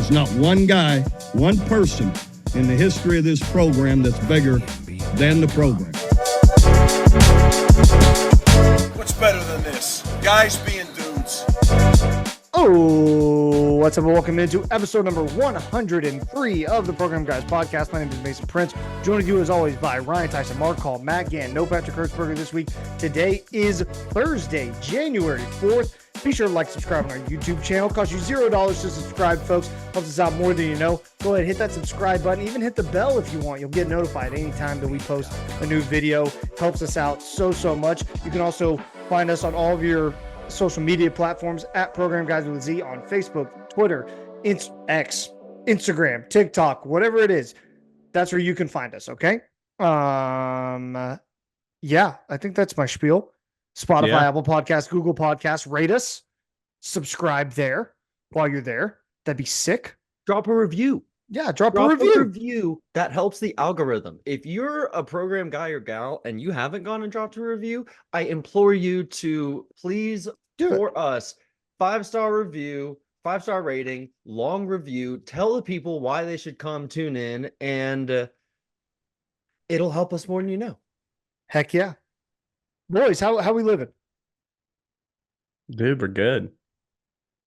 There's not one guy, one person in the history of this program that's bigger than the program. What's better than this? Guys being dudes. Oh, what's up and welcome into episode number 103 of the Program Guys podcast. My name is Mason Prince, joining you as always by Ryan Tyson, Mark Hall, Matt Gann, no Patrick Hertzberger this week. Today is Thursday, January 4th. Be sure to like, subscribe on our YouTube channel. Costs you $0 to subscribe, folks. Helps us out more than you know. Go ahead, hit that subscribe button. Even hit the bell if you want. You'll get notified anytime that we post a new video. Helps us out so much. You can also find us on all of your social media platforms at Program Guys with a Z on Facebook, Twitter, X, Instagram, TikTok, whatever it is. That's where you can find us. Okay. Yeah, I think that's my spiel. Spotify, Apple Podcasts, Google Podcasts, rate us, subscribe there while you're there. That'd be sick. Drop a review. Yeah, drop a review. That helps the algorithm. If you're a program guy or gal and you haven't gone and dropped a review, I implore you to please for us 5-star review, 5-star rating, long review. Tell the people why they should come tune in, and it'll help us more than you know. Heck yeah. Boys, how we living? Dude, we're good.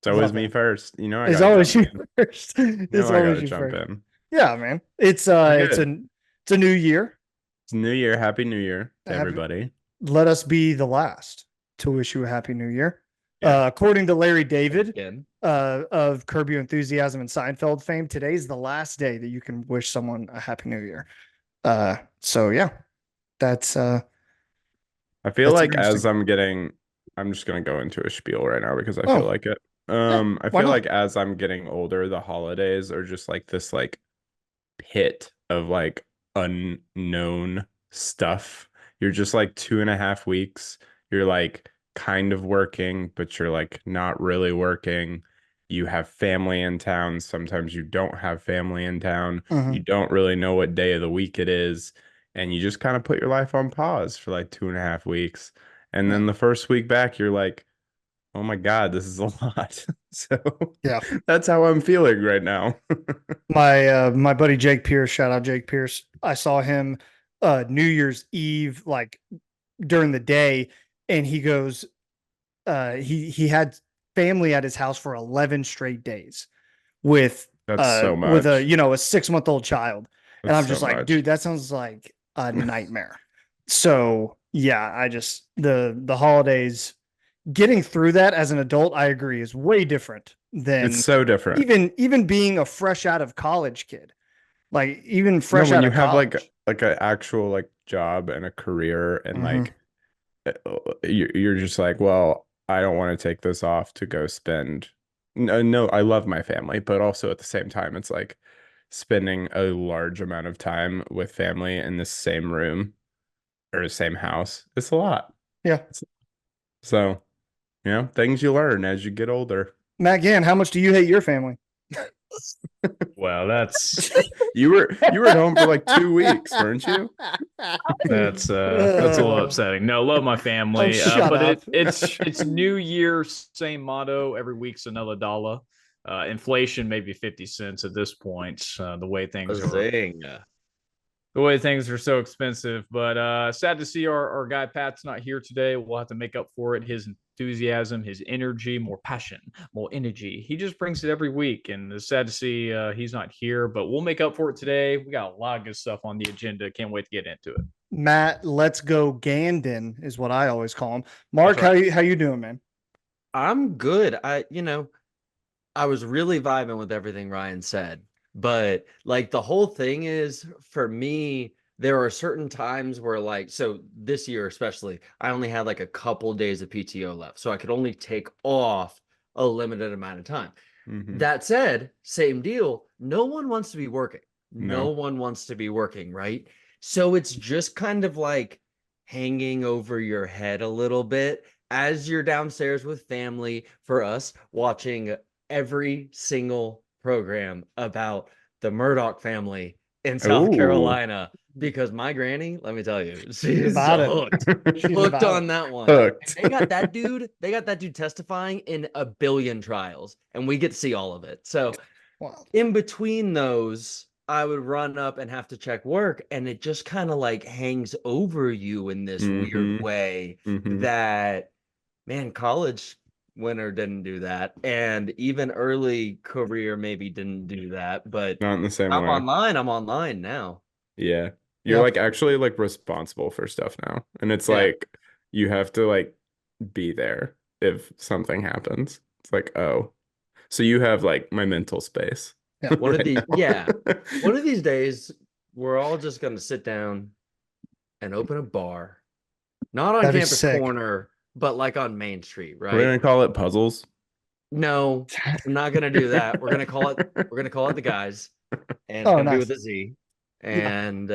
It's always me first. You know, it's always you first. It's always you jump in. Yeah, man. It's a new year. It's a new year. Happy New Year to everybody. Let us be the last to wish you a happy new year. Yeah. According to Larry David of Curb Your Enthusiasm and Seinfeld fame, today's the last day that you can wish someone a happy new year. So yeah, that's I feel like as I'm just going to go into a spiel right now because I feel like it. I feel like as I'm getting older, the holidays are just like this like pit of like unknown stuff. You're just like 2.5 weeks. You're like kind of working, but you're like not really working. You have family in town. Sometimes you don't have family in town. You don't really know what day of the week it is. And you just kind of put your life on pause for like 2.5 weeks. And then the first week back, you're like, oh my God, this is a lot. So yeah, that's how I'm feeling right now. My buddy Jake Pierce, shout out Jake Pierce. I saw him New Year's Eve, like during the day, and he goes, he had family at his house for 11 straight days with so much. with a 6-month-old child. And I'm just like, dude, that sounds like a nightmare. So yeah, I just the holidays, getting through that as an adult, I agree, is way different than it's so different. Even being a fresh out of college kid, like even fresh when out you of have college. like an actual like job and a career and like you're just like, well, I don't want to take this off to go spend. No, I love my family, but also at the same time, it's like spending a large amount of time with family in the same room or the same house. It's a lot. Yeah. So, things you learn as you get older. Matt Gann, how much do you hate your family? Well, that's you were at home for like 2 weeks, weren't you? That's a little upsetting. No, love my family, but it's New Year, same motto. Every week's another dollar. Inflation maybe 50 cents at this point. The way things are so expensive, but sad to see our guy Pat's not here today. We'll have to make up for it. His enthusiasm, his energy, more passion, more energy. He just brings it every week, and it's sad to see he's not here, but we'll make up for it today. We got a lot of good stuff on the agenda. Can't wait to get into it. Matt, let's go Gandon is what I always call him. Mark, right. how you doing, man? I'm good. I was really vibing with everything Ryan said. But like the whole thing is, for me, there are certain times where like, so this year especially, I only had like a couple days of PTO left. So I could only take off a limited amount of time. That said, same deal. No one wants to be working. No one wants to be working, right? So it's just kind of like hanging over your head a little bit as you're downstairs with family, for us, watching every single program about the Murdoch family in South Carolina, because my granny, let me tell you, she's hooked on that one. They got that dude testifying in a billion trials, and we get to see all of it. So in between those, I would run up and have to check work, and it just kind of like hangs over you in this weird way that, man, college winter didn't do that, and even early career maybe didn't do that, but not in the same way. I'm online now. Yeah. You're like actually like responsible for stuff now. And it's like you have to like be there if something happens. It's like, oh. So you have like my mental space. Yeah. One of these days, we're all just gonna sit down and open a bar. Not on Campus Corner, but like on Main Street, right? We're gonna call it Puzzles. No, I'm not gonna do that. We're gonna call it The Guys. And it's gonna be with a Z. And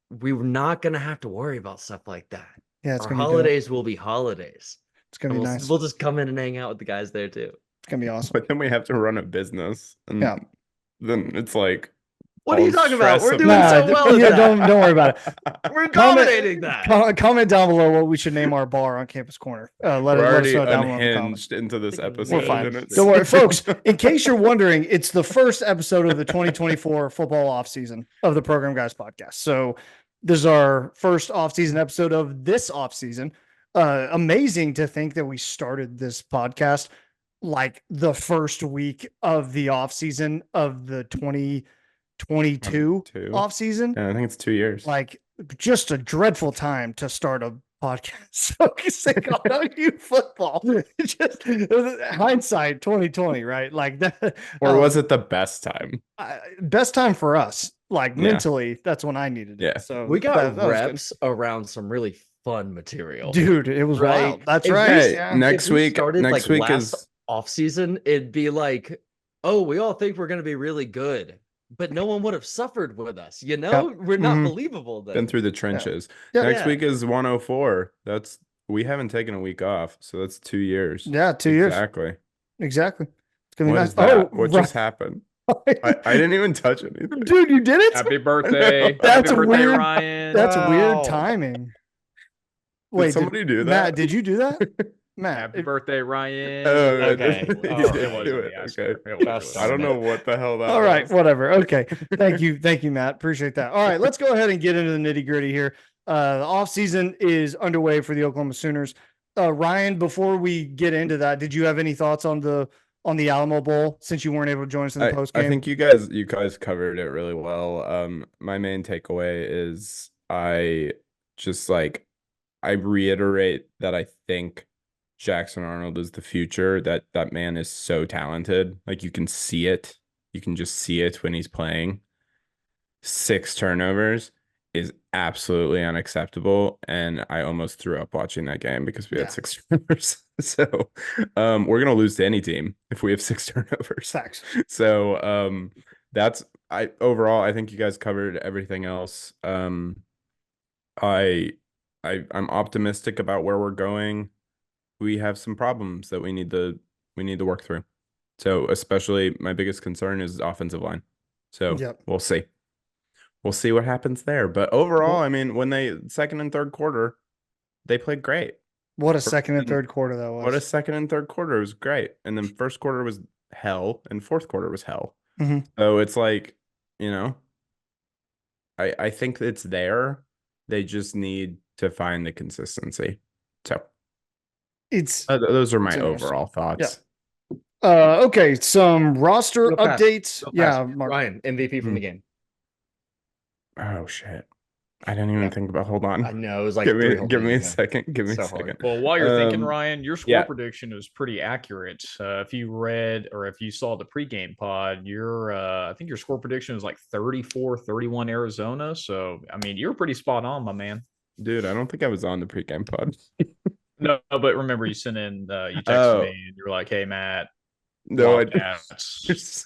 we were not gonna have to worry about stuff like that. Yeah, it's Our gonna holidays will be holidays. It's gonna be nice. We'll just come in and hang out with the guys there too. It's gonna be awesome. But then we have to run a business, and then it's like, what are you talking about? We're doing so well. Don't worry about it. We're dominating that. Comment down below what we should name our bar on Campus Corner. We're already unhinged into this episode. We're fine. Don't worry, folks. In case you're wondering, it's the first episode of the 2024 football offseason of the Program Guys podcast. So this is our first offseason episode of this offseason. Amazing to think that we started this podcast like the first week of the offseason of the 2022 offseason. Yeah, I think it's 2 years. Like, just a dreadful time to start a podcast focusing on OU football. Just hindsight 2020, right? Like that. Or was it the best time? Best time for us. Like mentally, that's when I needed it. Yeah. So we got reps around some really fun material. Dude, it was wild. That's right. Hey, next week is off season. It'd be like, oh, we all think we're going to be really good, but no one would have suffered with us. You know, we're not believable. Then. Been through the trenches. Next week is 104. We haven't taken a week off, so that's 2 years. Yeah, 2 years. Exactly. It's gonna be nice. What just happened? I didn't even touch anything. Dude, you did it. Happy birthday! That's Happy birthday, weird. Ryan. That's weird timing. Wait, did somebody do that? Matt, did you do that? Matt, happy birthday, Ryan. Okay. I don't know what the hell that was. All right, whatever. Okay. Thank you, Matt. Appreciate that. All right, let's go ahead and get into the nitty-gritty here. The offseason is underway for the Oklahoma Sooners. Ryan, before we get into that, did you have any thoughts on the Alamo Bowl since you weren't able to join us in the post game? I think you guys covered it really well. My main takeaway is I reiterate that I think Jackson Arnold is the future. That man is so talented. Like, you can see it. You can just see it when he's playing. 6 turnovers is absolutely unacceptable. And I almost threw up watching that game because we had 6 turnovers. So we're gonna lose to any team if we have 6 turnovers. Facts. So overall I think you guys covered everything else. I'm optimistic about where we're going. We have some problems that we need to work through. So especially my biggest concern is offensive line. So we'll see. We'll see what happens there. But overall, I mean, when they second and third quarter, they played great. What a second and third quarter that was. What a second and third quarter. It was great. And then first quarter was hell and fourth quarter was hell. Mm-hmm. So it's like, I think it's there. They just need to find the consistency. So those are my overall thoughts. Yeah. Okay, some roster updates. Mark. Ryan, MVP from the game. Oh shit! I didn't even think about. Hold on. I know it was like. Give me a second. Give me a second. Well, while you're thinking, Ryan, your score prediction was pretty accurate. If you read or if you saw the pregame pod, I think your score prediction was like 34-31 Arizona. So I mean, you're pretty spot on, my man. Dude, I don't think I was on the pregame pod. No, but remember you sent in, you texted me and you were like, "Hey, Matt." No, Wildcats.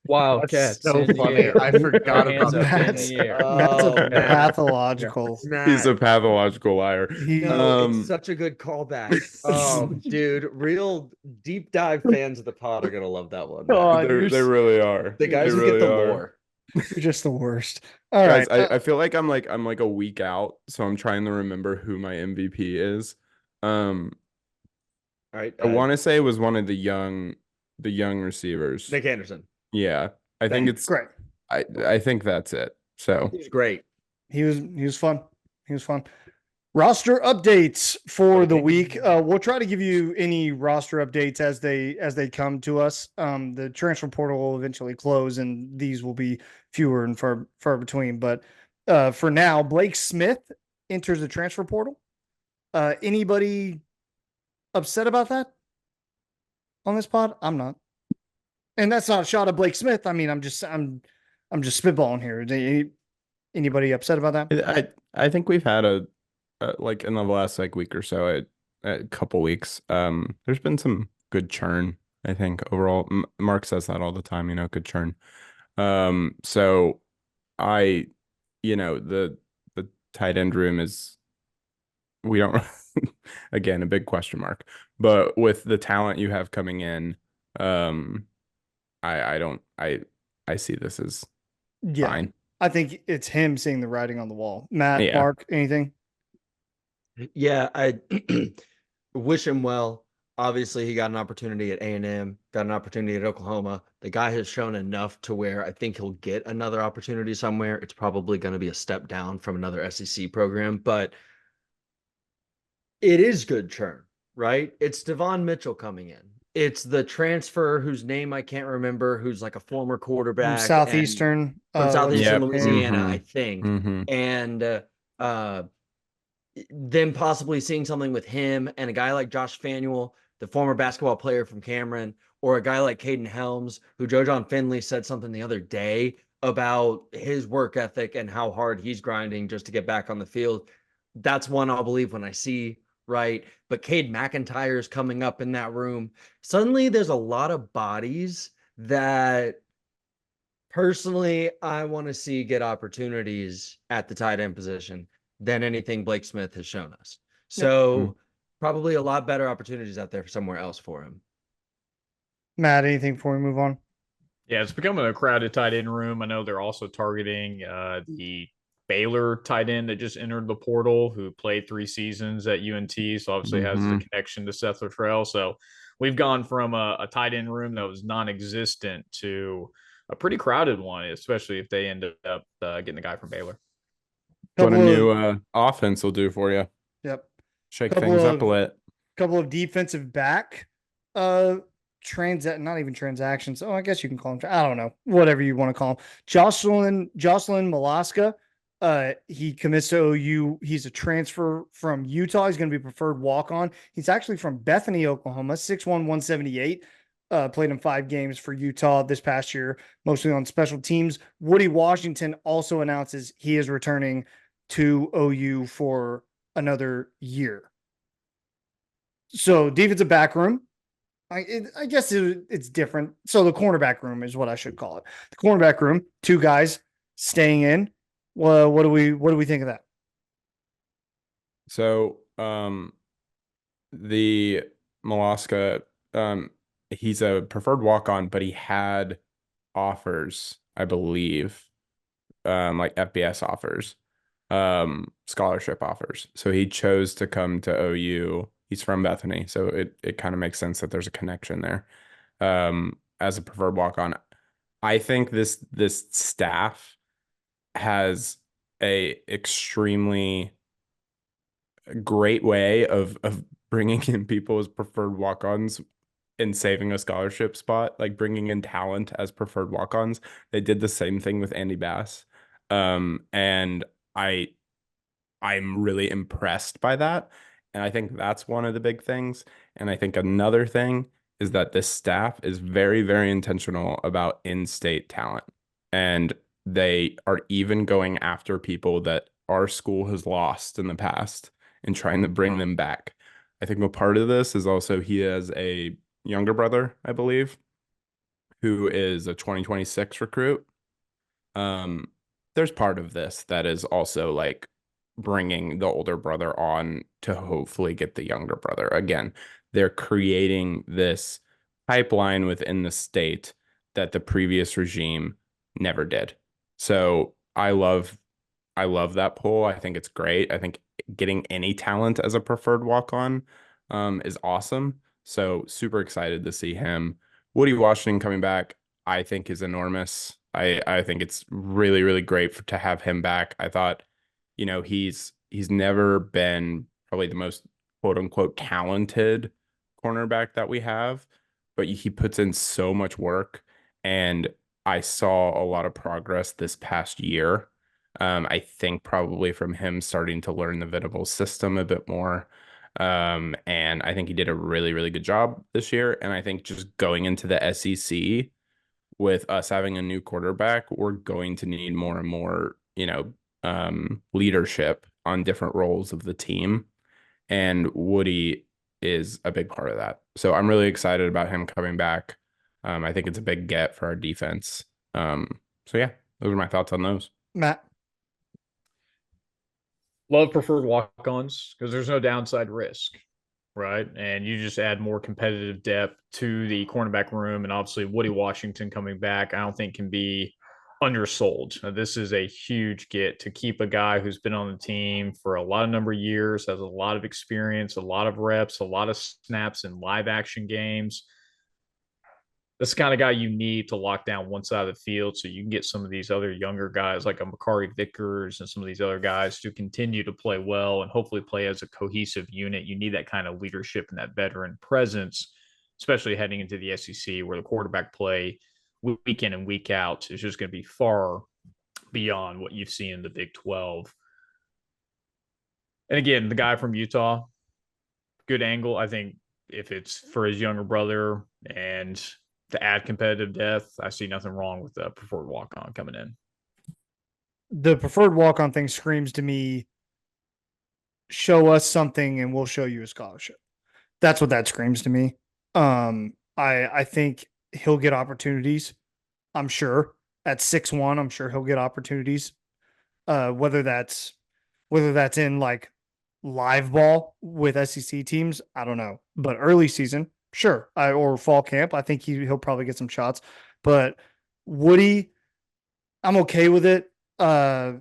Wildcats. So funny. I forgot about that. Matt's a pathological. He's a pathological liar. It's such a good callback. Oh, dude, real deep dive fans of the pod are gonna love that one. They really are. The guys who get the lore. You're just the worst. All guys, right. I feel like I'm like a week out, so I'm trying to remember who my MVP is. All right. I want to say it was one of the young the young receivers. Nick Anderson. Yeah. I think it's great. I think that's it. So He's great. He was fun. He was fun. Roster updates for the week. We'll try to give you any roster updates as they come to us. The transfer portal will eventually close, and these will be fewer and far between. But for now, Blake Smith enters the transfer portal. Anybody upset about that on this pod? I'm not, and that's not a shot at Blake Smith. I mean, I'm just spitballing here. Anybody upset about that? I think we've had a like in the last like week or so, a couple weeks. There's been some good churn. I think overall, Mark says that all the time. Good churn. So I, the tight end room is we don't again a big question mark. But with the talent you have coming in, I see this as fine. I think it's him seeing the writing on the wall. Matt, Yeah. Mark, anything? Yeah, I wish him well. Obviously, he got an opportunity at A&M, got an opportunity at Oklahoma. The guy has shown enough to where I think he'll get another opportunity somewhere. It's probably going to be a step down from another SEC program, but it is good churn, right? It's Devon Mitchell coming in. It's the transfer whose name I can't remember, who's like a former quarterback. From Southeastern Louisiana, I think. Mm-hmm. And then possibly seeing something with him and a guy like Josh Fanuel, the former basketball player from Cameron, or a guy like Caden Helms, who Joe John Finley said something the other day about his work ethic and how hard he's grinding just to get back on the field. That's one I'll believe when I see, right? But Cade McIntyre's coming up in that room. Suddenly there's a lot of bodies that personally I want to see get opportunities at the tight end position than anything Blake Smith has shown us. So probably a lot better opportunities out there somewhere else for him. Matt, anything before we move on? Yeah, it's becoming a crowded tight end room. I know they're also targeting the Baylor tight end that just entered the portal, who played 3 seasons at UNT, so obviously has the connection to Seth Luttrell. So we've gone from a tight end room that was non-existent to a pretty crowded one, especially if they end up getting the guy from Baylor. What a new offense will do for you. Yep. Shake things up a bit. Couple of defensive back not even transactions. Oh, I guess you can call them. I don't know. Whatever you want to call them. Jocelyn Malaska. He commits to OU. He's a transfer from Utah. He's going to be preferred walk-on. He's actually from Bethany, Oklahoma, 6'1", 178. Played in 5 games for Utah this past year, mostly on special teams. Woody Washington also announces he is returning to OU for another year. So defensive back room, I guess it's different. So the cornerback room is what I should call it. The cornerback room, 2 guys staying in. Well, what do we think of that? So the Malaska, he's a preferred walk-on, but he had offers, I believe, like FBS offers, scholarship offers. So he chose to come to OU. He's from Bethany, so it kind of makes sense that there's a connection there. As a preferred walk-on, I think this staff has a extremely great way of bringing in people as preferred walk-ons and saving a scholarship spot, like bringing in talent as preferred walk-ons. They did the same thing with Andy Bass. And I'm really impressed by that. And I think that's one of the big things. And I think another thing is that this staff is very, very intentional about in-state talent. And they are even going after people that our school has lost in the past and trying to bring them back. I think a part of this is also he has a younger brother, I believe, who is a 2026 recruit. There's part of this that is also like bringing the older brother on to hopefully get the younger brother. Again, they're creating this pipeline within the state that the previous regime never did. So I love that pull. I think it's great. I think getting any talent as a preferred walk-on is awesome. So super excited to see him. Woody Washington coming back, I think is enormous. I think it's really, really great to have him back. I thought, he's never been probably the most quote unquote talented cornerback that we have, but he puts in so much work, and I saw a lot of progress this past year. I think probably from him starting to learn the Venables system a bit more. And I think he did a really, really good job this year. And I think just going into the SEC with us having a new quarterback, we're going to need more and more, leadership on different roles of the team. And Woody is a big part of that. So I'm really excited about him coming back. I think it's a big get for our defense. So yeah, those are my thoughts on those. Matt. Love preferred walk-ons because there's no downside risk, right? And you just add more competitive depth to the cornerback room. And obviously Woody Washington coming back, I don't think can be undersold. This is a huge get to keep a guy who's been on the team for a lot of number of years, has a lot of experience, a lot of reps, a lot of snaps in live action games. That's the kind of guy you need to lock down one side of the field so you can get some of these other younger guys like a Makari Vickers and some of these other guys to continue to play well and hopefully play as a cohesive unit. You need that kind of leadership and that veteran presence, especially heading into the SEC where the quarterback play week in and week out is just going to be far beyond what you've seen in the Big 12. And again, the guy from Utah, good angle. I think if it's for his younger brother and to add competitive depth, I see nothing wrong with the preferred walk-on coming in. The preferred walk-on thing screams to me, show us something and we'll show you a scholarship. That's what that screams to me. I think he'll get opportunities. I'm sure at 6'1", I'm sure he'll get opportunities. Whether that's in like live ball with SEC teams, I don't know. But early season, sure. Or fall camp, I think he'll probably get some shots. But Woody, I'm okay with it. I'd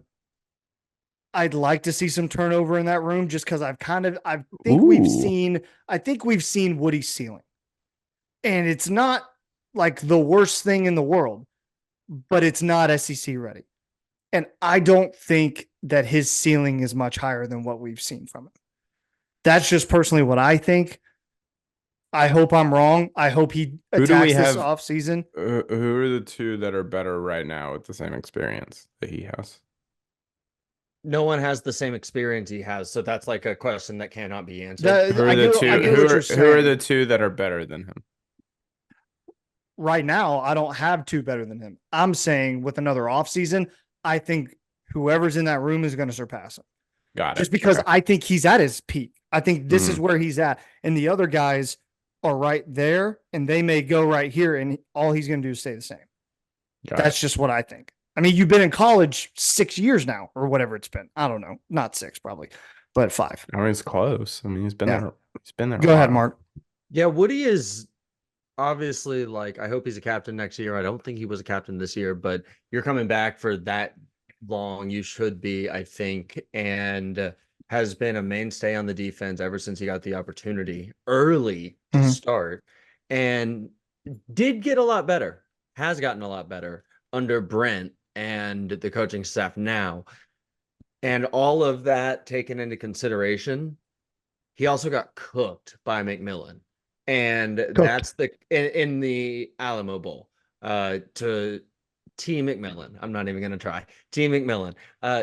like to see some turnover in that room just because I think we've seen Woody's ceiling. And it's not like the worst thing in the world, but it's not SEC ready. And I don't think that his ceiling is much higher than what we've seen from him. That's just personally what I think. I hope I'm wrong. I hope he attacks this offseason. Who are the two that are better right now with the same experience that he has? No one has the same experience he has, so that's like a question that cannot be answered. Who are the two that are better than him? Right now, I don't have two better than him. I'm saying with another offseason, I think whoever's in that room is going to surpass him. Got it. Just because I think he's at his peak. I think this is where he's at. And the other guys are right there, and they may go right here, and all he's going to do is stay the same. That's just what I think. I mean, you've been in college 6 years now, or whatever it's been. I don't know. Not 6, probably, but 5. I mean, it's close. I mean, he's been there. He's been there. Go ahead, Mark. Yeah, Woody is obviously like, I hope he's a captain next year. I don't think he was a captain this year, but you're coming back for that long. You should be, I think, and has been a mainstay on the defense ever since he got the opportunity early to start, and did get a lot better, has gotten a lot better under Brent and the coaching staff now. And all of that taken into consideration, he also got cooked by McMillan. And that's in the Alamo Bowl to T. McMillan. I'm not even going to try. T. McMillan,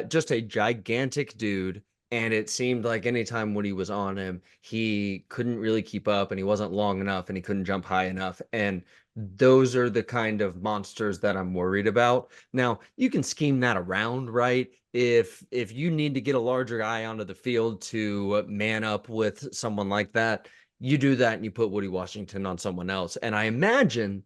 just a gigantic dude. And it seemed like anytime Woody was on him, he couldn't really keep up, and he wasn't long enough, and he couldn't jump high enough. And those are the kind of monsters that I'm worried about. Now, you can scheme that around, right? If you need to get a larger guy onto the field to man up with someone like that, you do that and you put Woody Washington on someone else. And I imagine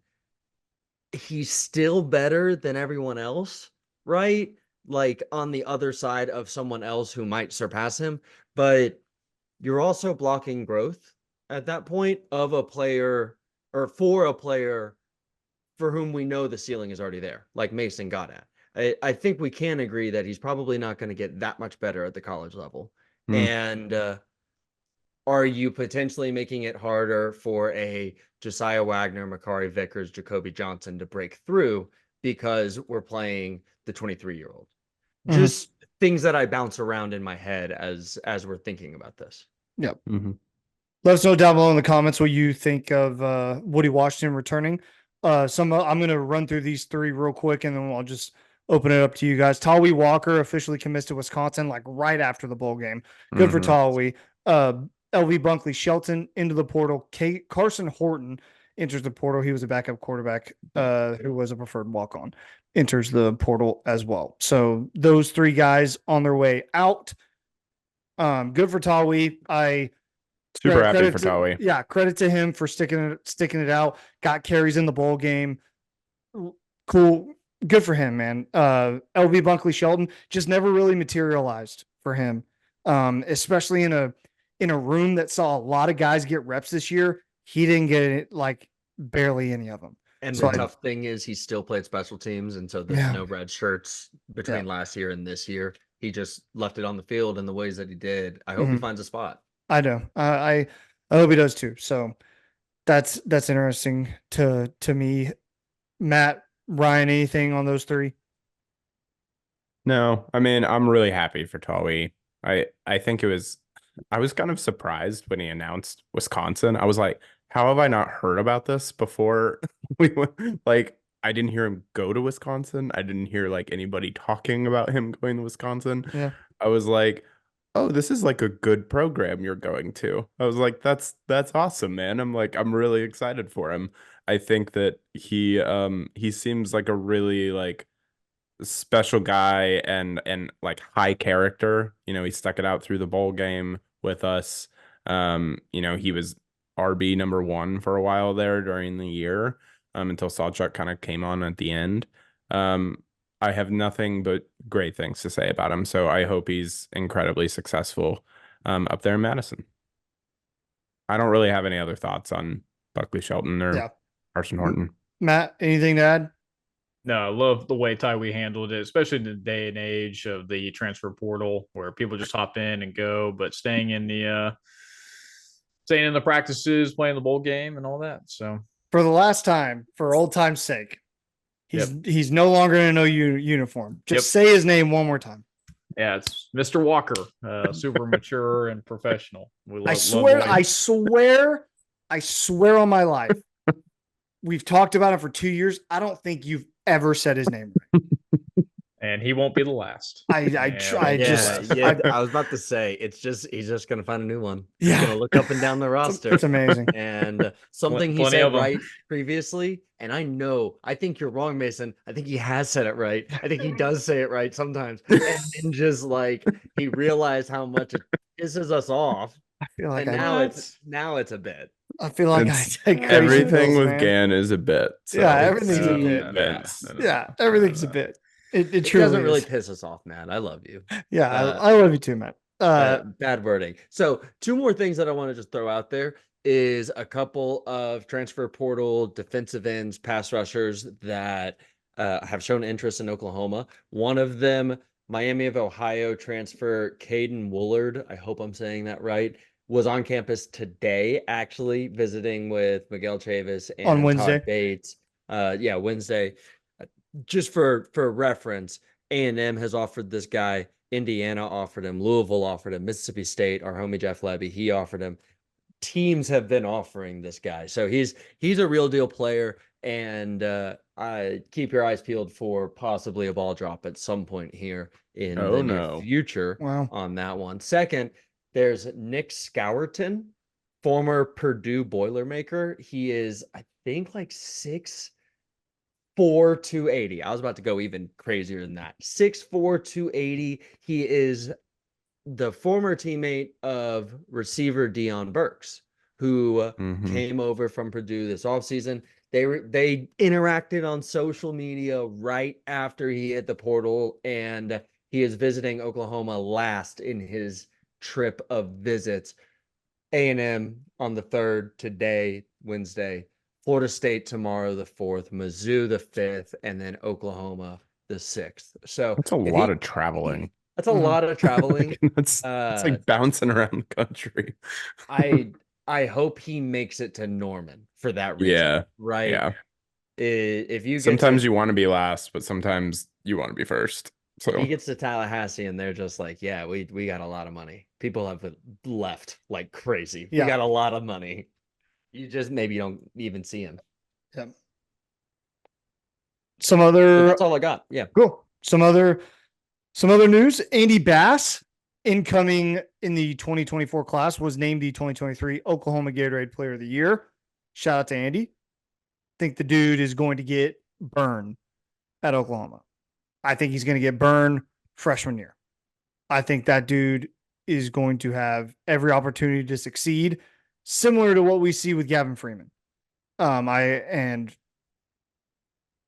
he's still better than everyone else, right? Like on the other side of someone else who might surpass him, but you're also blocking growth at that point of a player, or for a player for whom we know the ceiling is already there, like Mason got at. I think we can agree that he's probably not going to get that much better at the college level. And are you potentially making it harder for a Josiah Wagner, Makari Vickers, Jacoby Johnson to break through because we're playing the 23-year-old? Just things that I bounce around in my head as we're thinking about this. Yep. Mm-hmm. Let us know down below in the comments what you think of Woody Washington returning. I'm going to run through these three real quick, and then I'll just open it up to you guys. Tawi Walker officially commits to Wisconsin, like right after the bowl game. Good for Tawi. LV Bunkley Shelton into the portal. Carson Horton enters the portal. He was a backup quarterback who was a preferred walk-on. Enters the portal as well. So those three guys on their way out. Good for Tawi. Super happy for Tawi. Yeah, credit to him for sticking it out. Got carries in the bowl game. Cool. Good for him, man. LV Bunkley Shelton just never really materialized for him. Especially in a room that saw a lot of guys get reps this year. He didn't get it, like barely any of them. And so the tough thing is he still played special teams, and so there's no red shirts between last year and this year. He just left it on the field in the ways that he did. I hope he finds a spot. I know. I hope he does too. So that's interesting to me. Matt, Ryan, anything on those three? No, I mean, I'm really happy for Tawi. I think I was kind of surprised when he announced Wisconsin. I was like, how have I not heard about this before? We went, like, I didn't hear him go to Wisconsin. I didn't hear like anybody talking about him going to Wisconsin. Yeah. I was like, oh, this is like a good program you're going to. I was like, that's awesome, man. I'm really excited for him. I think that he seems like a really like special guy and like high character. You know, he stuck it out through the bowl game with us. You know, he was RB number 1 for a while there during the year, until Sawchuk kind of came on at the end. I have nothing but great things to say about him, so I hope he's incredibly successful up there in Madison. I don't really have any other thoughts on Buckley Shelton or Carson Horton. Matt, anything to add? No, I love the way Tyree handled it, especially in the day and age of the transfer portal where people just hop in and go, but staying in the practices, playing the bowl game and all that. So for the last time, for old time's sake, he's no longer in a no uniform. Just say his name one more time. Yeah, it's Mr. Walker, super mature and professional. I swear on my life. We've talked about it for 2 years. I don't think you've ever said his name right. And he won't be the last. I was about to say he's just gonna find a new one. He's gonna look up and down the roster. It's amazing. And something he said right previously, and I think you're wrong, Mason. I think he has said it right. I think he does say it right sometimes. And just like he realized how much it pisses us off. I feel like now it's a bit. I feel like everything with Gan is a bit. So everything's a bit. Yeah, everything's a bit. It truly doesn't really piss us off, man. I love you. Yeah, I love you too, Matt. Bad wording. So 2 more things that I want to just throw out there is a couple of transfer portal defensive ends, pass rushers that have shown interest in Oklahoma. One of them, Miami of Ohio transfer Caden Woolard. I hope I'm saying that right. Was on campus today, actually visiting with Miguel Chavis and on Wednesday. Todd Bates. Wednesday. Just for reference, A&M has offered this guy. Indiana offered him. Louisville offered him. Mississippi State, our homie Jeff Levy, he offered him. Teams have been offering this guy, so he's a real deal player. And I keep your eyes peeled for possibly a ball drop at some point here in the near future on that one. Second, there's Nick Scourton, former Purdue Boilermaker. He is, I think, like 6'4", 280. I was about to go even crazier than that. 6'4", 280. He is the former teammate of receiver Deion Burks, who came over from Purdue this offseason. They interacted on social media right after he hit the portal, and he is visiting Oklahoma last in his trip of visits. A&M on the 3rd today, Wednesday. Florida State tomorrow, the 4th. Mizzou, the 5th. And then Oklahoma, the 6th. So that's a lot of traveling. That's a lot of traveling. It's like bouncing around the country. I hope he makes it to Norman for that reason. Yeah. Right. Yeah. If you get Sometimes to, you want to be last, but sometimes you want to be first. if he So gets to Tallahassee and they're just like, yeah, we got a lot of money. People have left like crazy. Yeah. We got a lot of money. You just maybe don't even see him. Yeah. Some But other that's all I got. Yeah. cool. Some other news. Andy Bass, incoming in the 2024 class, was named the 2023 Oklahoma Gatorade Player of the Year. Shout out to Andy. Think the dude is going to get burned at Oklahoma. I think he's going to get burned freshman year. I think that dude is going to have every opportunity to succeed, similar to what we see with Gavin Freeman.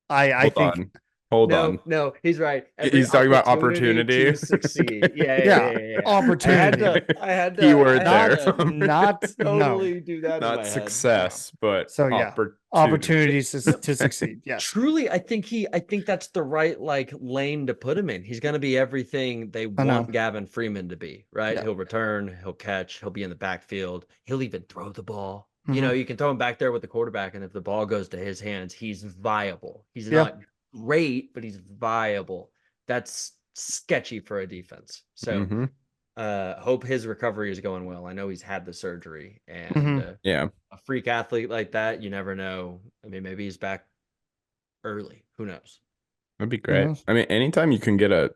I think Hold on. No, he's right. He's talking about opportunity to succeed. Yeah. opportunity. I had to Keyword I had there. to Not totally do that. in Not my head. success, but So, yeah. Opportunities to succeed. Yes. Truly, I think that's the right like lane to put him in. He's going to be everything they I know. want Gavin Freeman to be, right? Yeah. He'll return, he'll catch, he'll be in the backfield, he'll even throw the ball. You Mhm. know, you can throw him back there with the quarterback, and if the ball goes to his hands, he's viable. He's Yeah. not great, but he's viable. That's sketchy for a defense. So Mhm. hope his recovery is going well. I know he's had the surgery, and Mhm. Yeah. a freak athlete like that, you never know. I mean, maybe he's back early. Who knows? That'd be great. knows? I mean, anytime you can get a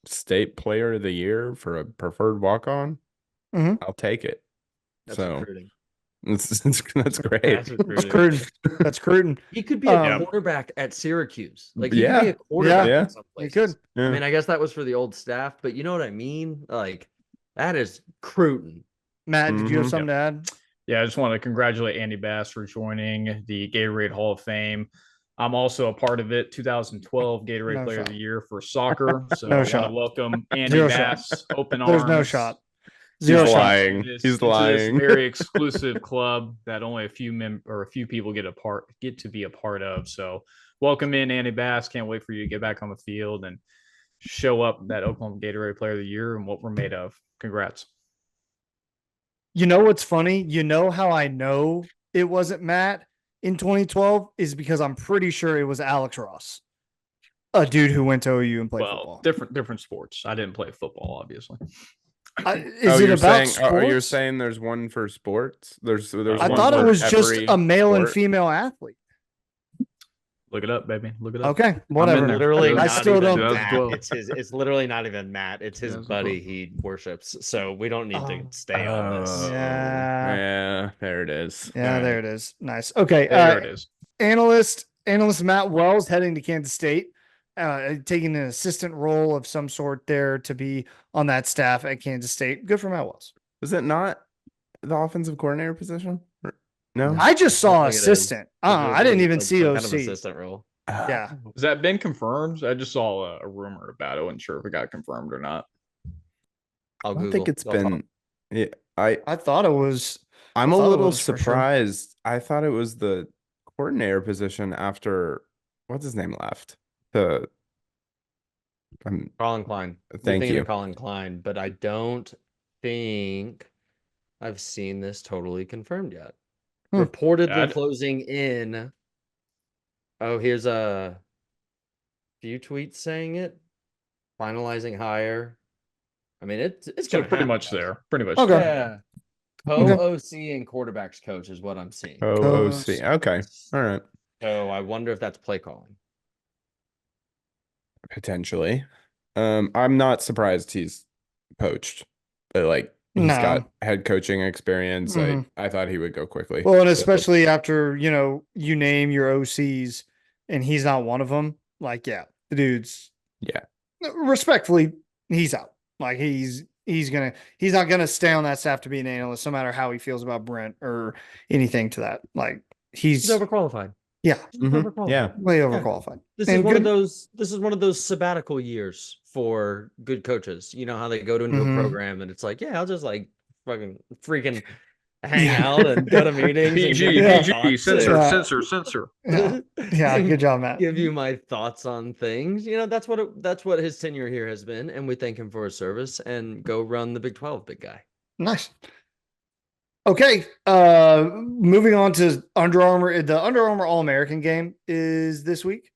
state player of the year for a preferred walk-on, Mhm. I'll take it. That's So recruiting. that's great. That's That's recruiting. Cruden. That's Cruden. He could be a Um, quarterback at Syracuse. Like he could Yeah. be a quarterback Yeah. at some He places. could. Yeah. I mean, I guess that was for the old staff, but you know what I mean? Like that is Cruton. Matt, did you have Mhm. something to add? Yeah, I just want to congratulate Andy Bass for joining the Gatorade Hall of Fame. I'm also a part of it. 2012 Gatorade No Player of shot. the Year for soccer. So No I want shot. to welcome Andy Zero shot. Bass. Open There's arms. no shot. He's Zero shot. lying. This- He's into this lying. very exclusive club that only a few people get to be a part of. So welcome in Andy Bass. Can't wait for you to get back on the field and show up that Oklahoma Gatorade Player of the Year and what we're made of. Congrats. You know what's funny? You know how I know it wasn't Matt in 2012 is because I'm pretty sure it was Alex Ross, a dude who went to OU and played football. Different sports. I didn't play football, obviously. Is it about sports? You're saying there's one for sports? There's I one thought it for was just every a male and sport? female athlete. Look it up, baby. Look it up. Okay, whatever. there. Literally, I not still even don't. Matt. 2012. It's literally not even Matt. It's his 2012. buddy he worships. So we don't need to Oh. stay on this. Yeah. Yeah, there it is. Yeah, All there right. it is. Nice. Okay. There it is. Analyst Matt Wells heading to Kansas State, taking an assistant role of some sort there to be on that staff at Kansas State. Good for Matt Wells. Is it not the offensive coordinator position? No. I just saw I think it is. assistant. I didn't even Like see some OC. kind of assistant role. Yeah. Has that been confirmed? I just saw a rumor about it. I wasn't sure if it got confirmed or not. I'll I don't Google. think it's I'll follow. been. Yeah, I thought it was. I'm I a thought it little was for sure. surprised. I thought it was the coordinator position after what's his name left. Colin Klein. You're Thank thinking you. of Colin Klein, but I don't think I've seen this totally confirmed yet. Hmm. Reportedly Yeah, closing in. Oh, here's a few tweets saying it. Finalizing hire. I mean, it's So gonna pretty happen, much guys. there. Pretty much. Okay. there. Yeah. Okay. Co-OC and quarterbacks coach is what I'm seeing. OOC. Okay. All right. So I wonder if that's play calling. Potentially. I'm not surprised he's poached. But like he's No. got head coaching experience. Mhm. I thought he would go quickly. Well, and So- especially after, you name your OCs and he's not one of them. Like, yeah, the dude's Yeah. respectfully, he's out. Like he's not gonna stay on that staff to be an analyst, no matter how he feels about Brent or anything to that. Like He's he's overqualified. yeah, Mhm. Overqualified. Yeah. way overqualified. This And is one of good- those. This is one of those sabbatical years for good coaches. You know how they go into Mhm. a program and it's like, yeah, I'll just like fucking freaking hang out and go to meetings. And PG, give you PG, thoughts censor, Yeah. censor. Yeah, good job, Matt. Give you my thoughts on things. That's what his tenure here has been, and we thank him for his service. And go run the Big 12, big guy. Nice. Okay, moving on to Under Armour. The Under Armour All American game is this week.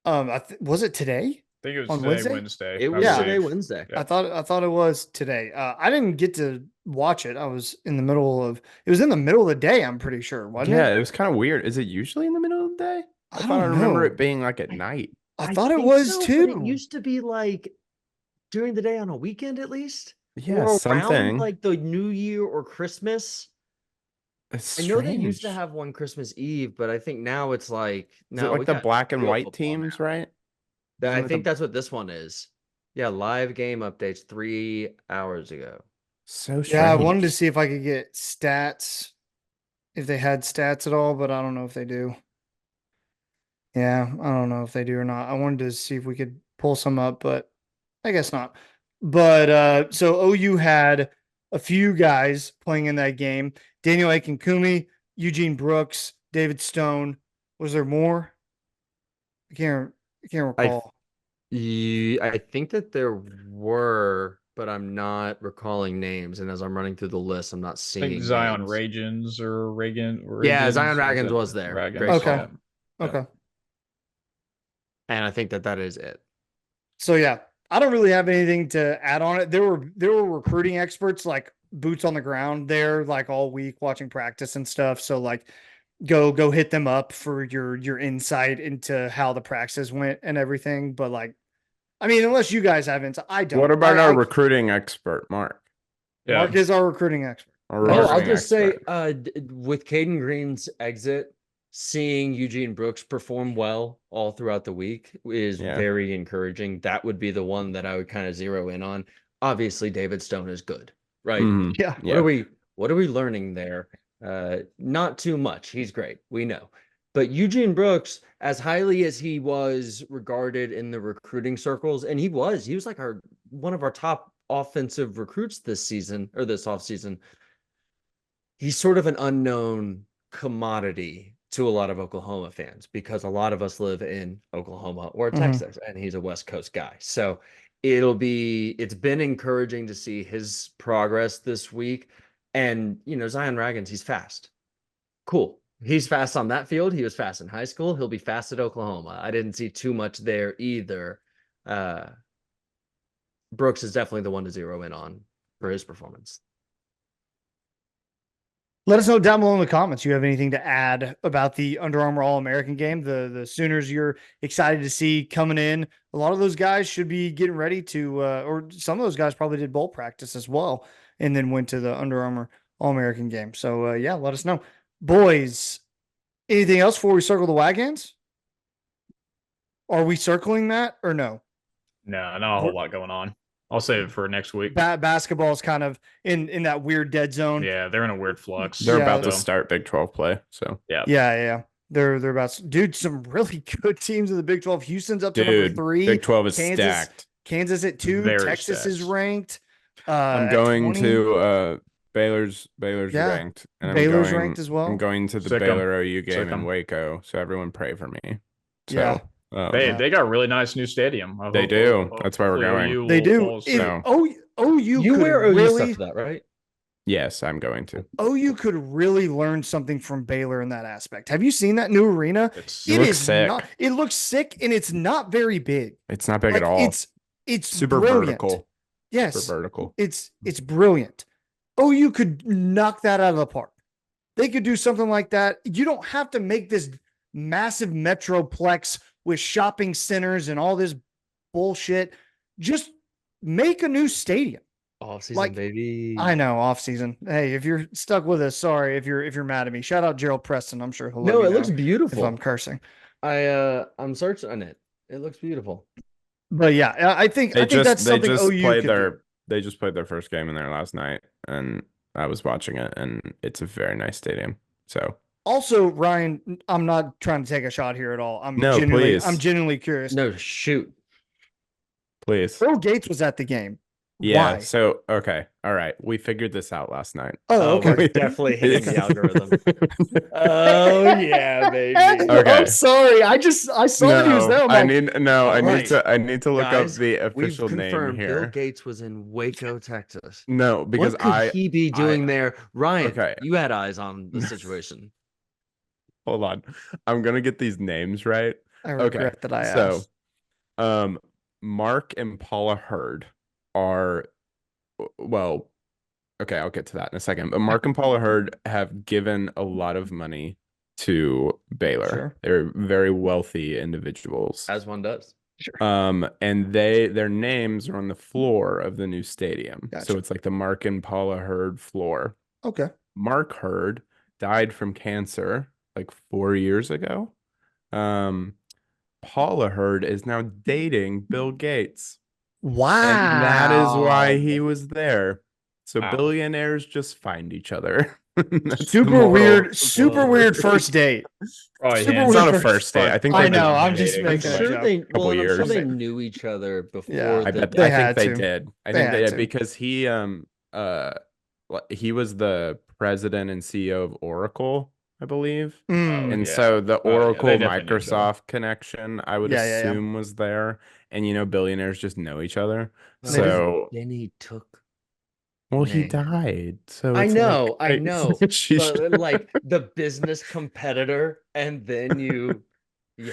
Was it today? I think it was On today, Wednesday? Wednesday. It was Yeah. today, Wednesday. Yeah. I thought it was today. I didn't get to watch it. I was in the middle of. It was in the middle of the day. I'm pretty sure, wasn't Yeah, it? it was kind of weird. Is it usually in the middle of the day? I thought don't I remember know. it being like at night. I thought it think was so, but too. It used to be like during the day on a weekend, at least. Yeah, or around something. like the New Year or Christmas. It's I know they used to strange. have one Christmas Eve, but I think now it's like Is it like the black and white teams, right? I Isn't it think the- that's what this one is. Yeah, live game updates 3 hours ago. So strange. Yeah, I wanted to see if I could get stats, if they had stats at all, but I don't know if they do. Yeah, I don't know if they do or not. I wanted to see if we could pull some up, but I guess not. But so OU had a few guys playing in that game. Daniel Akinkunmi, Eugene Brooks, David Stone. Was there more? I can't recall. I think that there were, but I'm not recalling names. And as I'm running through the list, I'm not I seeing think Zion names. Ragens or Reagan. Yeah, Zion Ragans Ragans was there. Ragans, Great Okay. call. Yeah. Okay. And I think that is it. So yeah, I don't really have anything to add on it. There were recruiting experts like boots on the ground there like all week watching practice and stuff. So like go hit them up for your insight into how the practices went and everything. But like, I mean, unless you guys have insight, I don't. What about our recruiting expert, Mark? Yeah. Mark is our recruiting expert. Our I'll recruiting just say, expert. with Caden Green's exit, seeing Eugene Brooks perform well all throughout the week is very encouraging. That would be the one that I would kind of zero in on. Obviously, David Stone is good, right? Mhm. Yeah. What are we learning there? Not too much. He's great. We know. But Eugene Brooks, as highly as he was regarded in the recruiting circles, and he was like one of our top offensive recruits this season or this offseason. He's sort of an unknown commodity to a lot of Oklahoma fans because a lot of us live in Oklahoma or Texas, and he's a West Coast guy. So it's been encouraging to see his progress this week. And, Zion Ragans, he's fast. Cool. He's fast on that field. He was fast in high school. He'll be fast at Oklahoma. I didn't see too much there either. Brooks is definitely the one to zero in on for his performance. Let us know down below in the comments. You have anything to add about the Under Armour All-American game? The Sooners you're excited to see coming in. A lot of those guys should be getting ready to, or some of those guys probably did bowl practice as well, and then went to the Under Armour All-American game. So yeah, let us know. Boys, anything else before we circle the wagons? Are we circling that or no? No, not a whole lot going on. I'll save it for next week. Basketball is kind of in that weird dead zone. Yeah, they're in a weird flux. They're about to start Big 12 play. So yeah. They're about to, dude, some really good teams in the Big 12. Houston's up to number 3. Big 12 is stacked. Kansas at 2. Very Texas stacked. is ranked. I'm going to Baylor's ranked. And Baylor's I'm going, ranked as well. I'm going to the Baylor OU game in Waco. So everyone pray for me. So, they got a really nice new stadium. They do. That's why we're going. They do. OU You wear OU stuff for that, right? Yes, I'm going to. OU could really learn something from Baylor in that aspect. Have you seen that new arena? It looks sick. It looks sick, and it's not very big. It's not big at all. It's super brilliant. vertical. Yes, super vertical. It's brilliant. OU could knock that out of the park. They could do something like that. You don't have to make this massive metroplex with shopping centers and all this bullshit. Just make a new stadium. Offseason, baby. I know, offseason. Hey, if you're stuck with us, sorry if you're mad at me. Shout out Gerald Preston. I'm sure he'll let me it know looks beautiful. if I'm cursing. I'm searching on it. It looks beautiful. But yeah, I think that's something OU could do. They just played their first game in there last night, and I was watching it, and it's a very nice stadium. So also, Ryan, I'm not trying to take a shot here at all. I'm genuinely curious. No, shoot. Please. Earl Gates was at the game. Yeah. Why? So okay. All right. We figured this out last night. Oh, okay. We're definitely hitting the algorithm. Oh yeah, baby. Okay. I'm sorry. I saw that he was there. I'm like, I need to look Guys, up the we've official name confirmed Bill here. Gates was in Waco, Texas. No, because What could he be doing there? Ryan, Okay. you had eyes on the situation. Hold on. I'm gonna get these names right. I regret that I So, asked. Mark and Paula Hurd are well, okay, I'll get to that in a second. But Mark and Paula Hurd have given a lot of money to Baylor. Sure. They're very wealthy individuals. As one does. Sure. And their names are on the floor of the new stadium. Gotcha. So it's like the Mark and Paula Hurd floor. Okay. Mark Hurd died from cancer like 4 years ago. Paula Hurd is now dating Bill Gates. Wow. And that is why he was there. So Wow. billionaires just find each other. Super weird first date. Probably Super hands. It's not a weird first date. I think I they've been know, I'm just dating making for, a like, joke. couple I'm years. sure they knew each other before. Yeah. I bet They I had think they to. did. I They think they had did to. because he was the president and CEO of Oracle, I believe. And so the Oracle they definitely knew each other. Microsoft connection, I would Yeah. assume was there. And billionaires just know each other. Well, So then he took. he name. died. So I it's know, like, I know. she But should- like the business competitor, and then you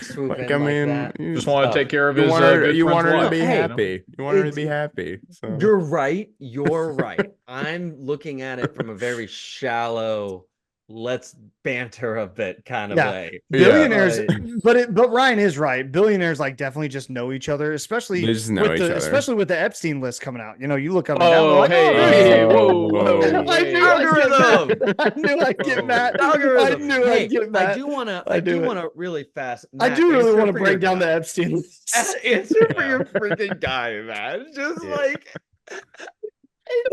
swoop like, in I like mean, that. Just want to take care of you his want her, good you friend's want her to wife, be Hey, happy. You want her to it's- be happy. So You're right. You're right. I'm looking at it from a very shallow, let's banter a bit kind of Yeah. way. Billionaires, But- but Ryan is right. Billionaires like definitely just know each other, especially They just know with each the other. especially with the Epstein list coming out. You look up and down. Oh, Like, hey, whoa, whoa, I knew Algorithm. I knew I'd get Whoa. mad. Algorithm. I knew Hey, I'd get mad. I do want I do it. to really fast. I Matt, do really answer want to for break your down the guy. Epstein list. Answer for your freaking guy, man. Just Yeah. like.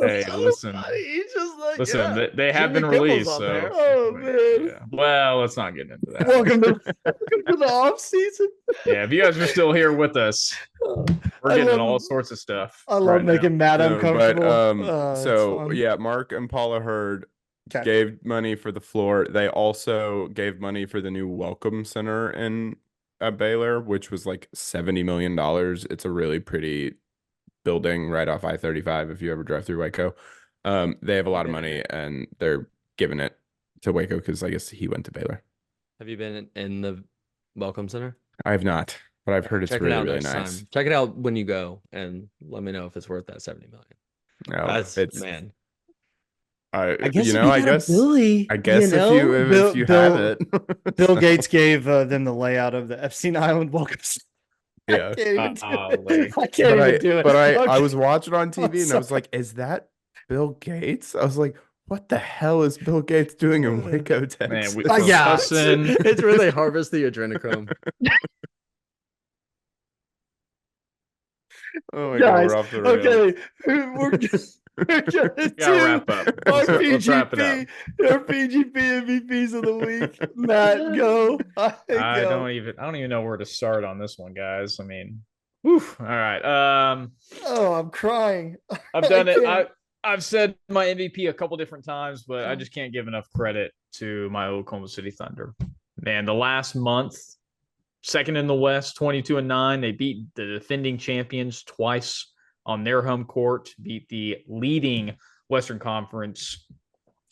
Hey, so listen. funny. He's just like, Listen, yeah, they have Jimmy been Kimmel's released. on So, there. Oh, man. Yeah. Well, let's not get into that. Welcome to the off season. Yeah, if you guys are still here with us, we're I getting love- all sorts of stuff. I love right now. making Matt No, uncomfortable. but It's so fun. yeah, Mark and Paula Hurd Okay. gave money for the floor. They also gave money for the new Welcome Center at Baylor, which was like $70 million. It's a really pretty building right off I-35 if you ever drive through Waco. They have a lot of money and they're giving it to Waco because I guess he went to Baylor. Have you been in the Welcome Center? I have not, but I've heard it's Check it really, out really next nice. time. Check it out when you go, and let me know if it's worth that 70 million. No, it's man. I I guess I guess Billy, I guess you know? if you have it. Bill Gates gave them the layout of the Epstein Island welcome. Yeah. I can't even do Golly. it. I can't even do it. But I Okay. was watching on TV and I was sorry. like, is that Bill Gates? I was like, what the hell is Bill Gates doing in Waco, Texas? Man, yeah. Hudson, It's where they harvest the adrenochrome. Oh my Guys, God, we're off the rails. okay, we're gonna gotta do wrap up. our Let's wrap it up. PGP, our PGP MVPs of the week. Matt, go. I Go. don't even know where to start on this one, guys. I mean, whew. All right. Oh, I'm crying. I've done it. can't. I've said my MVP a couple different times, but I just can't give enough credit to my Oklahoma City Thunder. Man, the last month, second in the West, 22-9. They beat the defending champions twice on their home court, beat the leading Western Conference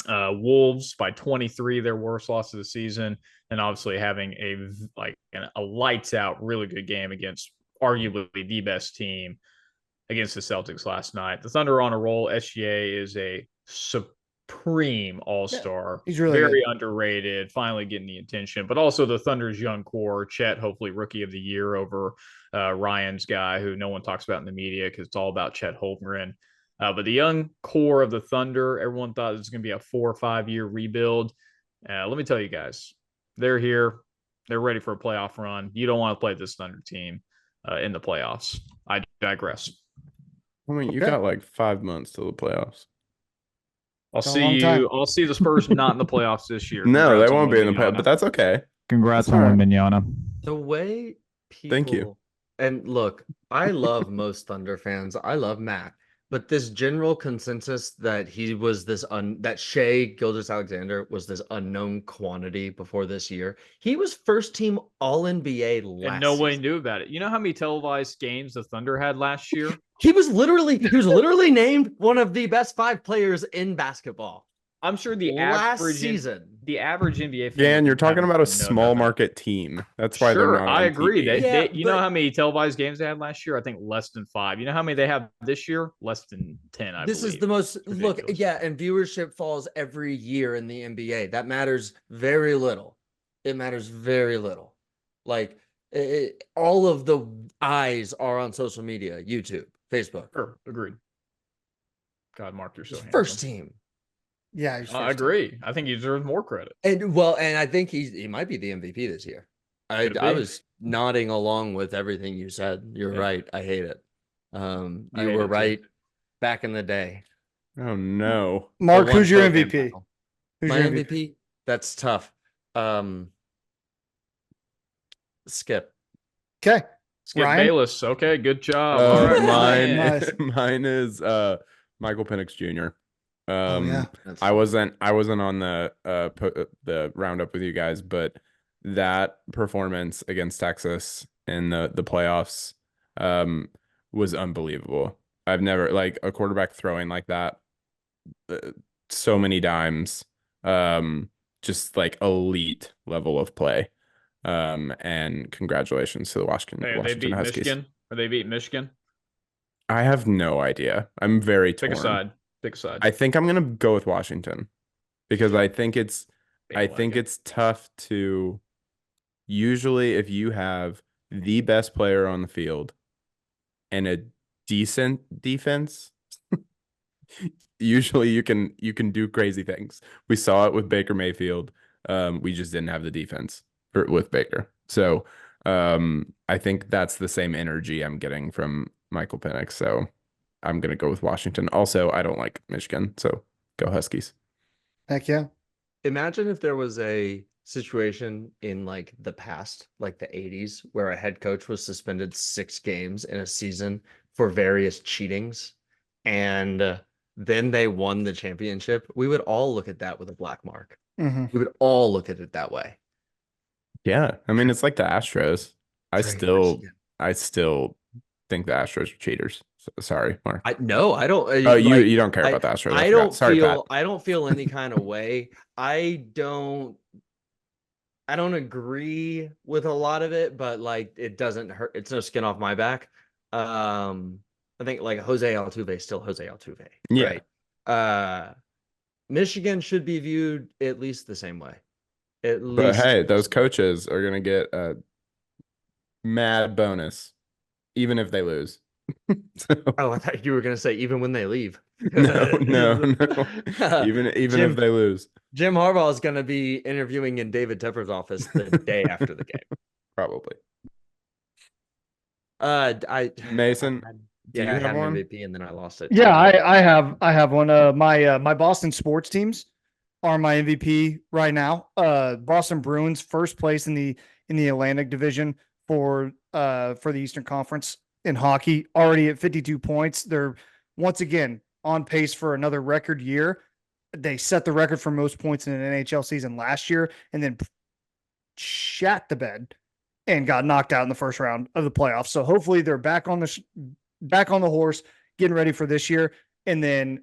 Wolves by 23, their worst loss of the season, and obviously having a lights out, really good game against arguably the best team against the Celtics last night. The Thunder are on a roll. SGA is a supreme all-star. he's really very good. underrated, finally getting the attention. But also the Thunder's young core, Chet, hopefully rookie of the year over Ryan's guy, who no one talks about in the media because it's all about Chet Holmgren. But the young core of the Thunder, everyone thought it was going to be a 4 or 5 year rebuild. Let me tell you guys, they're here. They're ready for a playoff run. You don't want to play this Thunder team in the playoffs. I digress. I mean, you Okay. got like 5 months till the playoffs. I'll It's a see long time. you. I'll see the Spurs not in the playoffs this year. No, Congrats they on won't be in the Wembanyama. playoffs, but that's okay. Congrats That's on all right. Wembanyama. The way people Thank you. And look, I love most Thunder fans. I love Matt. But this general consensus that he was that Shea Gilgeous-Alexander was this unknown quantity before this year. He was first team All NBA last And nobody season. knew about it. You know how many televised games the Thunder had last year? He was literally named one of the best 5 players in basketball. I'm sure the last average season. The average NBA fan. Dan, you're talking about a small market team. That's why they're not. I agree. TV. You know how many televised games they had last year? I think less than 5. You know how many they have this year? Less than 10. This is the most and viewership falls every year in the NBA. That matters very little. It matters very little. Like all of the eyes are on social media, YouTube, Facebook. Sure, agreed. God, Mark, you're so first team. Yeah, I agree. I think he deserves more credit. And I think he might be the MVP this year. I was nodding along with everything you said. You're right. I hate it. You were right back in the day. Oh no, Mark, who's your MVP? My MVP? That's tough. Skip. Okay. Skip Ryan? Bayless. Okay, good job. All right, mine is Michael Penix Jr. I wasn't on the roundup with you guys, but that performance against Texas in the playoffs was unbelievable. I've never a quarterback throwing like that, so many dimes, just like elite level of play. And congratulations to the Washington Huskies. Michigan? Or they beat Michigan? I have no idea. I'm very torn. Pick a side. I think I'm gonna go with Washington because I think it's tough to usually if you have the best player on the field and a decent defense, usually you can do crazy things. We saw it with Baker Mayfield. We just didn't have the defense with Baker. So I think that's the same energy I'm getting from Michael Penix. So I'm going to go with Washington. Also, I don't like Michigan, so go Huskies. Heck yeah. Imagine if there was a situation in the past, like the 80s, where a head coach was suspended 6 games in a season for various cheatings, and then they won the championship. We would all look at that with a black mark. Mm-hmm. We would all look at it that way. Yeah, I mean, it's like the Astros. I still think the Astros are cheaters. So, sorry, Mark. I don't. You don't care about the Astros. I don't feel any kind of way. I don't agree with a lot of it, but it doesn't hurt. It's no skin off my back. I think Jose Altuve is still Jose Altuve. Yeah. Right. Michigan should be viewed at least the same way. But hey, those coaches are gonna get a mad bonus, even if they lose. Oh, I thought you were gonna say even when they leave. No. Even if they lose. Jim Harbaugh is gonna be interviewing in David Tepper's office the day after the game. Probably. I Mason. had an MVP and then I lost it. Yeah, I have one. My Boston sports teams are my MVP right now. Boston Bruins first place in the Atlantic Division for the Eastern Conference in hockey, already at 52 points. They're once again on pace for another record year. They set the record for most points in an NHL season last year and then shat the bed and got knocked out in the first round of the playoffs. So hopefully they're back on the horse, getting ready for this year. And then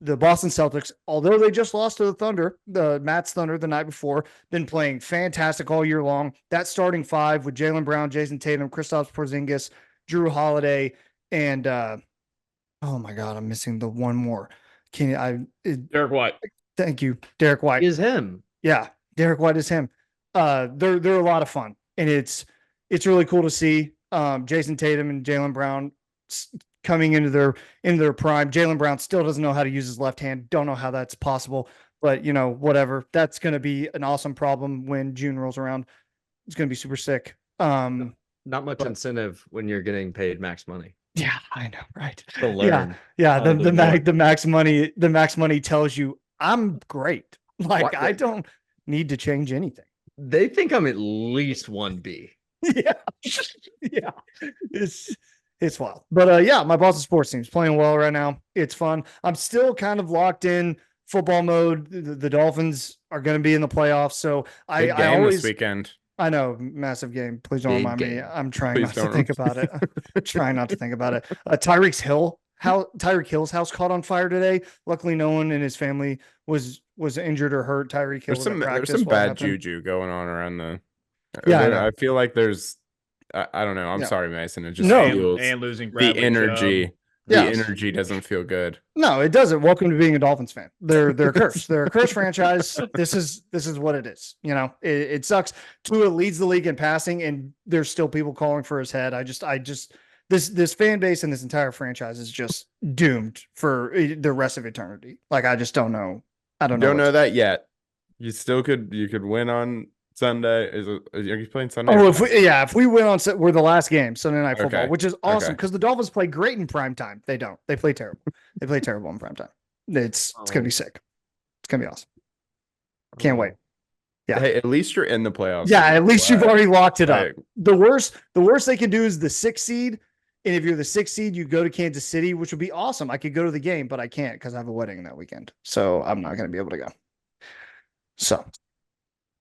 the Boston Celtics, although they just lost to the Thunder, the Mats Thunder the night before, been playing fantastic all year long. That starting 5 with Jaylen Brown, Jason Tatum, Kristaps Porzingis, Drew Holiday, and oh my God, I'm missing the one more. Derek White. Thank you, Derek White is him. Yeah, Derek White is him. They're a lot of fun, and it's really cool to see Jason Tatum and Jaylen Brown coming into their prime. Jaylen Brown still doesn't know how to use his left hand. Don't know how that's possible, but whatever. That's going to be an awesome problem when June rolls around. It's going to be super sick. Not much incentive when you're getting paid max money. Yeah, I know, right? Yeah. The max money tells you I'm great. I don't need to change anything. They think I'm at least 1B. Yeah. Yeah. It's wild. But yeah, my Boston sports team's playing well right now. It's fun. I'm still kind of locked in football mode. The Dolphins are going to be in the playoffs. So Big I game always this weekend. I know, massive game. Please don't Big remind me. game. I'm trying Please not to don't think about it. Trying not to think about it. Tyreek Hill's house caught on fire today. Luckily, no one in his family was injured or hurt. Tyreek Hill There's some bad juju going on around the. Yeah, I feel like there's. I don't know. I'm Yeah. sorry, Mason. It just No. feels And losing the Bradley energy. Chubb. The Yes. energy doesn't feel good. No, it doesn't. Welcome to being a Dolphins fan. They're cursed. They're a cursed franchise. This is what it is. You know, it sucks. Tua leads the league in passing, and there's still people calling for his head. I just this fan base and this entire franchise is just doomed for the rest of eternity. Like I just don't know. I don't know. Don't know that yet. You could win on Sunday. Are you playing Sunday? Oh, if we win on we're the last game Sunday Night Football, Okay. which is awesome Okay. because the Dolphins play great in prime time. They don't. They play terrible. They play terrible in prime time. It's gonna be sick. It's gonna be awesome. Can't wait. Yeah. Hey, at least you're in the playoffs. Yeah, at least you've already locked it up. Like, The worst they can do is the 6th seed. And if you're the 6th seed, you go to Kansas City, which would be awesome. I could go to the game, but I can't because I have a wedding that weekend. So I'm not going to be able to go. So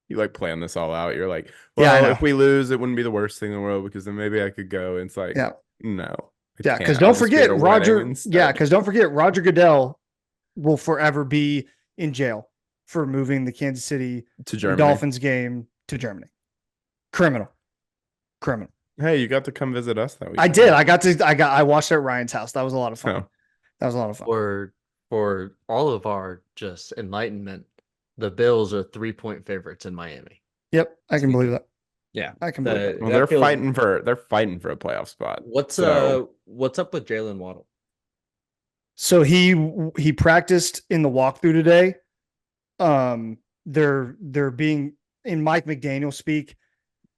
you like plan this all out. You're like, Yeah, I well, know. if we lose, it wouldn't be the worst thing in the world because then maybe I could go. And it's like, Yeah. no. I yeah, can't. because I'll don't just be forget at a wedding Roger. instead. Yeah, because don't forget Roger Goodell will forever be in jail for moving the Kansas City to Germany. Dolphins game to Germany. Criminal. Hey, you got to come visit us that week. I did. I watched it at Ryan's house. That was a lot of fun. Oh. That was a lot of fun. For all of our just enlightenment, the Bills are 3-point favorites in Miami. Yep, I can believe that. Yeah, I can believe that. Well, that they're feels- fighting for a playoff spot. What's So- what's up with Jalen Waddle? So he practiced in the walkthrough today. They're being in Mike McDaniel speak.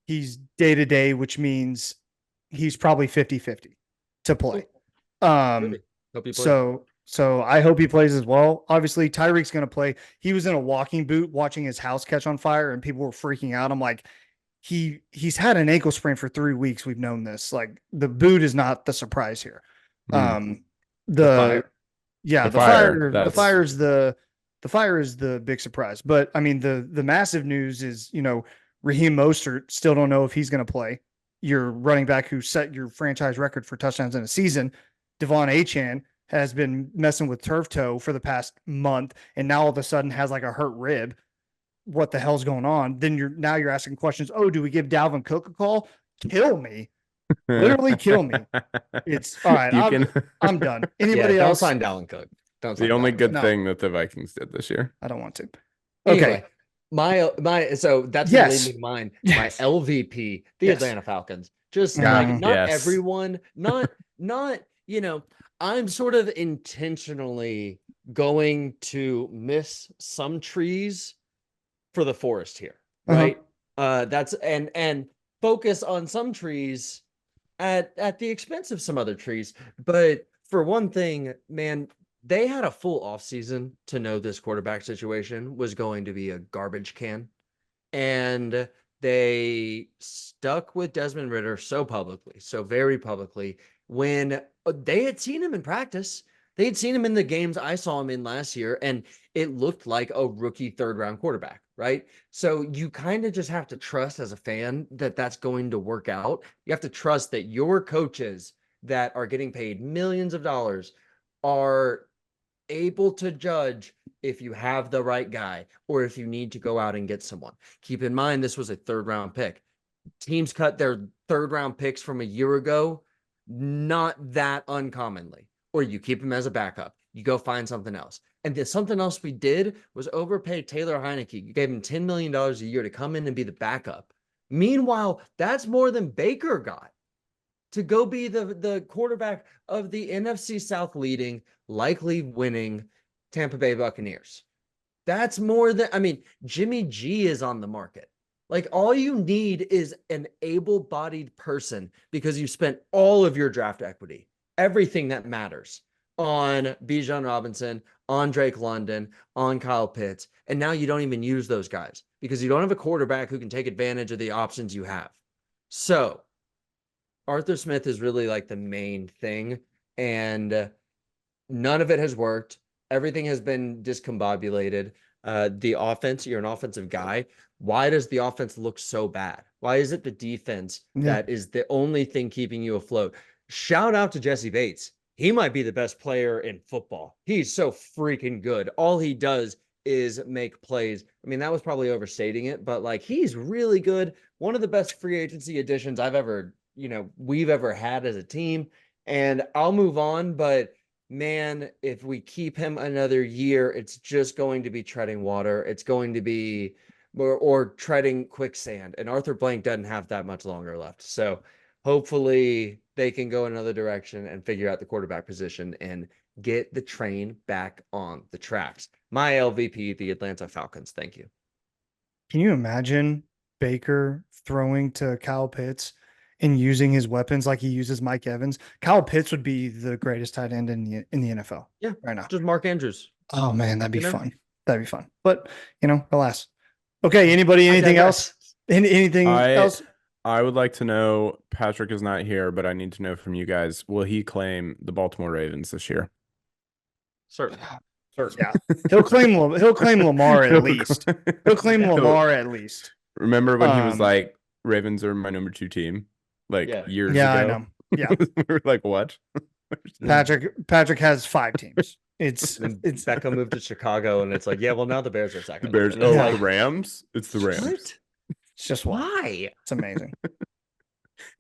He's day to day, which means he's probably 50-50 to play. Hope he plays. So I hope he plays as well. Obviously, Tyreek's going to play. He was in a walking boot watching his house catch on fire, and people were freaking out. I'm like, he's had an ankle sprain for 3 weeks. We've known this. Like the boot is not the surprise here. The fire is the big surprise. But I mean, the massive news is, Raheem Mostert, still don't know if he's going to play. Your running back who set your franchise record for touchdowns in a season, Devon Achane, has been messing with turf toe for the past month, and now all of a sudden has like a hurt rib. What the hell's going on? Then you're asking questions. Oh, do we give Dalvin Cook a call? Kill me. Literally kill me. It's all right. I'm done. Anybody Don't else? sign Dalvin Cook. Don't sign The only Dalvin good No. thing that the Vikings did this year. I don't want to. Anyway, Okay. so that's Yes. leading me to mine. Yes. My LVP, the Yes. Atlanta Falcons. Just Mhm. like not Yes. everyone, not I'm sort of intentionally going to miss some trees for the forest here, Uh-huh. right? That's and focus on some trees at the expense of some other trees. But for one thing, man, they had a full offseason to know this quarterback situation was going to be a garbage can. And they stuck with Desmond Ridder so very publicly, when they had seen him in practice. They had seen him in the games I saw him in last year, and it looked like a rookie 3rd-round quarterback, right? So you kind of just have to trust as a fan that that's going to work out. You have to trust that your coaches that are getting paid millions of dollars are able to judge if you have the right guy or if you need to go out and get someone. Keep in mind, this was a 3rd-round pick. Teams cut their 3rd-round picks from a year ago, not that uncommonly. Or you keep him as a backup. You go find something else. And then something else we did was overpay Taylor Heineke. You gave him $10 million a year to come in and be the backup. Meanwhile, that's more than Baker got to go be the quarterback of the NFC South leading, likely winning Tampa Bay Buccaneers. That's more than, Jimmy G is on the market. Like, all you need is an able-bodied person because you spent all of your draft equity, everything that matters, on Bijan Robinson, on Drake London, on Kyle Pitts, and now you don't even use those guys because you don't have a quarterback who can take advantage of the options you have. So Arthur Smith is really like the main thing, and none of it has worked. Everything has been discombobulated. The offense, you're an offensive guy. Why does the offense look so bad? Why is it the defense that is the only thing keeping you afloat? Shout out to Jesse Bates. He might be the best player in football. He's so freaking good. All he does is make plays. I mean, that was probably overstating it, but like he's really good. One of the best free agency additions we've ever had as a team. And I'll move on, but man, if we keep him another year, it's just going to be treading water. It's going to be or treading quicksand. And Arthur Blank doesn't have that much longer left. So hopefully they can go another direction and figure out the quarterback position and get the train back on the tracks. My LVP, the Atlanta Falcons. Thank you. Can you imagine Baker throwing to Kyle Pitts and using his weapons like he uses Mike Evans? Kyle Pitts would be the greatest tight end in the NFL. Yeah, right now. Just Mark Andrews. Oh man, that'd be fun. That'd be fun. But alas. Okay. Anything else? Anything else? I would like to know. Patrick is not here, but I need to know from you guys: will he claim the Baltimore Ravens this year? Certainly. Yeah, he'll claim Lamar at least. He'll claim Lamar at least. Remember when he was like, "Ravens are my number 2 team," years ago? I know. Yeah, we were like, "What?" Patrick has 5 teams. It's Beckham moved to Chicago, and it's like, yeah, well now the Bears are second. The Bears. The Rams. It's the Rams. What? It's just why it's amazing.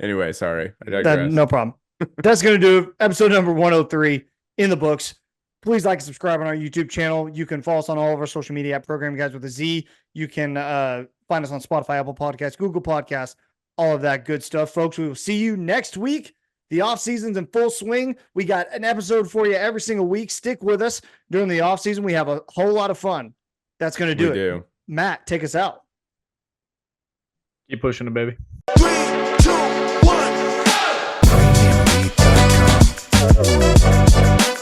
Anyway, sorry, I digress. No problem. That's going to do it. Episode number 103 in the books. Please like and subscribe on our YouTube channel. You can follow us on all of our social media at Program Guys with a Z. You can find us on Spotify, Apple Podcasts, Google Podcasts, all of that good stuff, folks. We will see you next week. The off season's in full swing. We got an episode for you every single week. Stick with us during the off season. We have a whole lot of fun. That's going to do it. Matt, take us out. Keep pushing it, baby. 3, 2, 1.